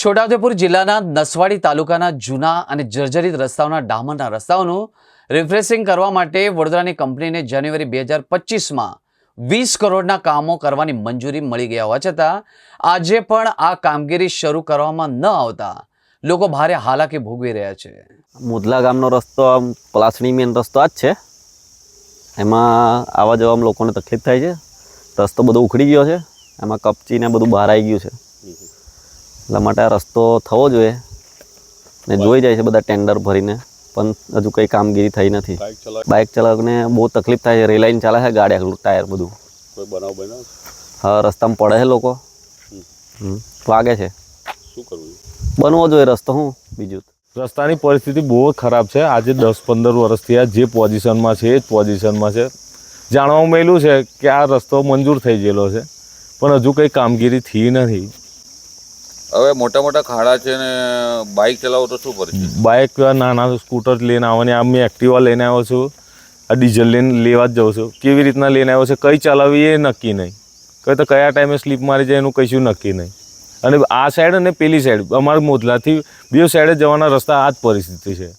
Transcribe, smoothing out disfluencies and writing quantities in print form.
છોટાઉદેપુર જિલ્લાના નસવાડી તાલુકાના જૂના અને જર્જરિત રસ્તાઓના ડામરના રસ્તાઓનું રિફ્રેશિંગ કરવા માટે વડોદરાની કંપનીને જાન્યુઆરી 2025માં 20 કરોડના કામો કરવાની મંજૂરી મળી ગયા હોવા છતાં આજે પણ આ કામગીરી શરૂ કરવામાં ન આવતા લોકો ભારે હાલાકી ભોગવી રહ્યા છે। મુદલા ગામનો રસ્તો આમ પલાસણી મેન રસ્તો આ જ છે। એમાં આવવા જવામાં લોકોને તકલીફ થાય છે। રસ્તો બધો ઉખડી ગયો છે, એમાં કપચીને બધું બહાર આવી ગયું છે। એટલા માટે આ રસ્તો થવો જોઈએ ને જોઈ જાય છે બધા ટેન્ડર ભરીને, પણ હજુ કંઈ કામગીરી થઈ નથી। બાઇક ચાલકને બહુ તકલીફ થાય છે, રેલાઈને ચાલે છે ગાડી, આગળ ટાયર બધું। કોઈ બનાવ બન્યો? હા, રસ્તામાં પડે છે લોકો, વાગે છે। શું કરવું? બનવો જોઈએ રસ્તો। હું બીજું રસ્તાની પરિસ્થિતિ બહુ ખરાબ છે। આજે 10-15 વર્ષથી આ જે પોઝિશનમાં છે એ જ પોઝિશનમાં છે। જાણવા મળ્યું છે કે આ રસ્તો મંજૂર થઈ ગયેલો છે, પણ હજુ કંઈ કામગીરી થઈ નથી। હવે મોટા મોટા ખાડા છે ને બાઇક ચલાવો તો શું પરિસ્થિતિ? બાઇક નાના સ્કૂટર લઈને આવવાની, આ મેં એક્ટિવા લઈને આવ્યો છું, આ ડીઝલ લઈને લેવા જ જાઉં છું। કેવી રીતના લઈને આવ્યો છે, કઈ ચલાવવી એ નક્કી નહીં, કઈ તો કયા ટાઈમે સ્લીપ મારી જાય એનું કશું નક્કી નહીં। અને આ સાઈડ અને પેલી સાઈડ અમારા મોદલાથી બે સાઈડે જવાના રસ્તા આ જ પરિસ્થિતિ છે।